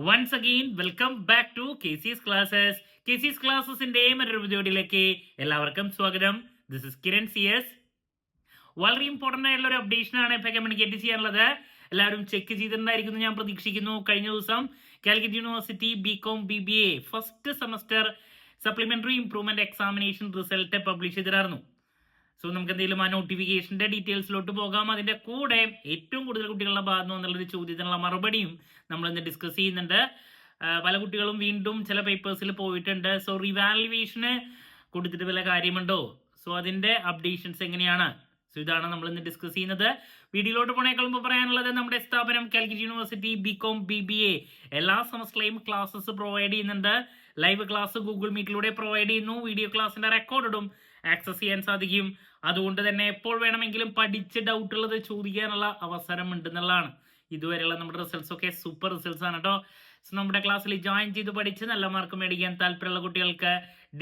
Once again welcome back to KC's classes. KC's ക്ലാസ്സസിന്റെ മറ്റൊരു വീഡിയോയിലേക്ക് എല്ലാവർക്കും സ്വാഗതം. This is Kiran CS. വളരെ ഇമ്പോർട്ടന്റ് ആയിട്ടുള്ള ഒരു അപ്ഡേഷൻ ആണ് ഇപ്പൊ കമ്മ്യൂണിക്കേറ്റ് ചെയ്യാനുള്ളത്. എല്ലാവരും ചെക്ക് ചെയ്തിട്ടുണ്ടായിരിക്കുന്നു ഞാൻ പ്രതീക്ഷിക്കുന്നു. കഴിഞ്ഞ ദിവസം Calicut university BCom BBA first semester supplementary improvement examination result publish ചെയ്തിട്ടായിരുന്നു. സോ നമുക്ക് എന്തെങ്കിലും ആ നോട്ടിഫിക്കേഷന്റെ ഡീറ്റെയിൽസിലോട്ട് പോകാം. അതിന്റെ കൂടെ ഏറ്റവും കൂടുതൽ കുട്ടികളുടെ ഭാഗത്തു നിന്നുള്ളൊരു ചോദ്യത്തിനുള്ള മറുപടിയും നമ്മൾ ഇന്ന് ഡിസ്കസ് ചെയ്യുന്നുണ്ട്. പല കുട്ടികളും വീണ്ടും ചില പേപ്പേഴ്സിൽ പോയിട്ടുണ്ട്. സോ റിവാലുവേഷന് കൊടുത്തിട്ട് വല്ല കാര്യമുണ്ടോ, സോ അതിന്റെ അപ്ഡേഷൻസ് എങ്ങനെയാണ്, സോ ഇതാണ് നമ്മൾ ഇന്ന് ഡിസ്കസ് ചെയ്യുന്നത്. വീഡിയോയിലോട്ട് പോണേക്കാൾ മുമ്പ് പറയാനുള്ളത്, നമ്മുടെ സ്ഥാപനം കാലിക്കറ്റ് യൂണിവേഴ്സിറ്റി BCom BBA എല്ലാ സെമസ്റ്ററിലെയും ക്ലാസ്സസ് പ്രൊവൈഡ് ചെയ്യുന്നുണ്ട്. ലൈവ് ക്ലാസ് ഗൂഗിൾ മീറ്റിലൂടെ പ്രൊവൈഡ് ചെയ്യുന്നു. വീഡിയോ ക്ലാസ്സിന്റെ റെക്കോർഡും ആക്സസ് ചെയ്യാൻ സാധിക്കും. അതുകൊണ്ട് തന്നെ എപ്പോൾ വേണമെങ്കിലും പഠിച്ച് ഡൗട്ട് ഉള്ളത് ചോദിക്കാനുള്ള അവസരം ഉണ്ടെന്നുള്ളതാണ്. ഇതുവരെയുള്ള നമ്മുടെ റിസൾട്ട്സ് ഒക്കെ സൂപ്പർ റിസൾട്ട്സ് ആണ് കേട്ടോ. സോ നമ്മുടെ ക്ലാസ്സിൽ ജോയിൻ ചെയ്ത് പഠിച്ച് നല്ല മാർക്ക് മേടിക്കാൻ താല്പര്യമുള്ള കുട്ടികൾക്ക്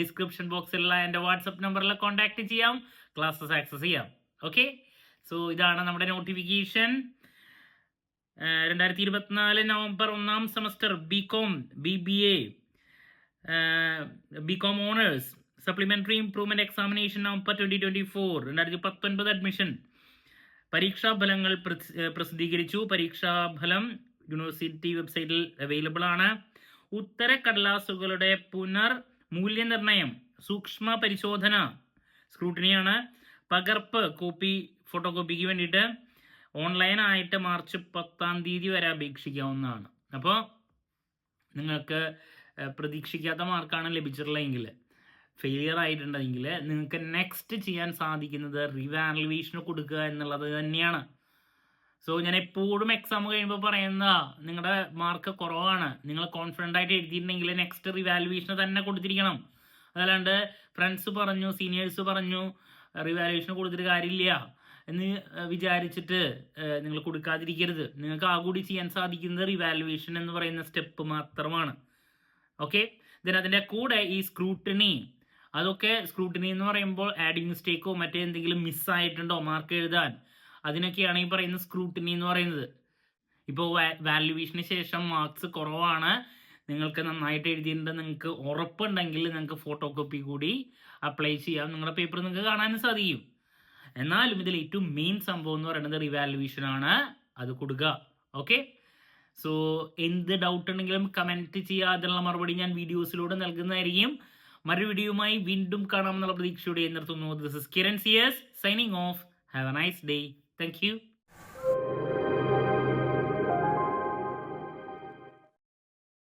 ഡിസ്ക്രിപ്ഷൻ ബോക്സിലുള്ള എൻ്റെ വാട്സപ്പ് നമ്പറിൽ കോൺടാക്ട് ചെയ്യാം, ക്ലാസ്സസ് ആക്സസ് ചെയ്യാം. ഓക്കെ, സോ ഇതാണ് നമ്മുടെ notification. 2024 November 1 semester BCom BBA BCom honours supplementary improvement examination November 2024 2019 admission പരീക്ഷാഫലങ്ങൾ പ്രസിദ്ധീകരിച്ചു. പരീക്ഷാഫലം യൂണിവേഴ്സിറ്റി വെബ്സൈറ്റിൽ അവൈലബിൾ ആണ്. ഉത്തരക്കടലാസുകളുടെ മൂല്യനിർണയം, സൂക്ഷ്മ പരിശോധന, സ്ക്രൂട്ടിനിയാണ്. പകർപ്പ് കോപ്പി ഫോട്ടോകോപ്പിക്ക് വേണ്ടിയിട്ട് ഓൺലൈനായിട്ട് മാർച്ച് 10 വരെ അപേക്ഷിക്കാവുന്നതാണ്. അപ്പോൾ നിങ്ങൾക്ക് പ്രതീക്ഷിക്കാത്ത മാർക്കാണ് ലഭിച്ചിട്ടുള്ളതെങ്കിൽ, ഫെയിലിയർ ആയിട്ടുണ്ടെങ്കിൽ നിങ്ങൾക്ക് നെക്സ്റ്റ് ചെയ്യാൻ സാധിക്കുന്നത് റിവാലുവേഷന് കൊടുക്കുക എന്നുള്ളത് തന്നെയാണ്. സോ ഞാൻ എപ്പോഴും എക്സാം കഴിയുമ്പോൾ പറയുന്ന, നിങ്ങളുടെ മാർക്ക് കുറവാണ്, നിങ്ങൾ കോൺഫിഡൻ്റ് ആയിട്ട് എഴുതിയിട്ടുണ്ടെങ്കിൽ നെക്സ്റ്റ് റിവാലുവേഷന് തന്നെ കൊടുത്തിരിക്കണം. അതല്ലാണ്ട് ഫ്രണ്ട്സ് പറഞ്ഞു, സീനിയേഴ്സ് പറഞ്ഞു റിവാലുവേഷന് കൊടുത്തിട്ട് കാര്യമില്ല എന്ന് വിചാരിച്ചിട്ട് നിങ്ങൾ കൊടുക്കാതിരിക്കരുത്. നിങ്ങൾക്ക് ആ കൂടി ചെയ്യാൻ സാധിക്കുന്നത് റിവാലുവേഷൻ എന്ന് പറയുന്ന സ്റ്റെപ്പ് മാത്രമാണ്. ഓക്കെ, അതിൻ്റെ കൂടെ ഈ സ്ക്രൂട്ടിനി, അതൊക്കെ സ്ക്രൂട്ടിനി എന്ന് പറയുമ്പോൾ ആഡിങ് മിസ്റ്റേക്കോ മറ്റേ എന്തെങ്കിലും മിസ്സായിട്ടുണ്ടോ മാർക്ക് എഴുതാൻ, അതിനൊക്കെയാണ് ഈ പറയുന്ന സ്ക്രൂട്ടിനി എന്ന് പറയുന്നത്. ഇപ്പോൾ വാല്യുവേഷന് ശേഷം മാർക്സ് കുറവാണ്, നിങ്ങൾക്ക് നന്നായിട്ട് എഴുതിയിട്ടുണ്ട്, നിങ്ങൾക്ക് ഉറപ്പുണ്ടെങ്കിൽ നിങ്ങൾക്ക് ഫോട്ടോ കോപ്പി കൂടി അപ്ലൈ ചെയ്യാം, നിങ്ങളുടെ പേപ്പർ നിങ്ങൾക്ക് കാണാനും സാധിക്കും. എന്നാലും ഇതിൽ ഏറ്റവും മെയിൻ സംഭവം എന്ന് പറയുന്നത് റിവാലുവേഷൻ ആണ്, അത് കൊടുക്കുക. ഓക്കെ, സോ എന്ത് ഡൗട്ട് ഉണ്ടെങ്കിലും കമൻറ്റ് ചെയ്യുക, അതിനുള്ള മറുപടി ഞാൻ വീഡിയോസിലൂടെ നൽകുന്നതായിരിക്കും. മറ്റൊരു വീഡിയോയുമായി വീണ്ടും കാണാമെന്നുള്ള പ്രതീക്ഷയോടെ നിർത്തുന്നു. This is Kiran CS signing off. Have a nice day. Thank U.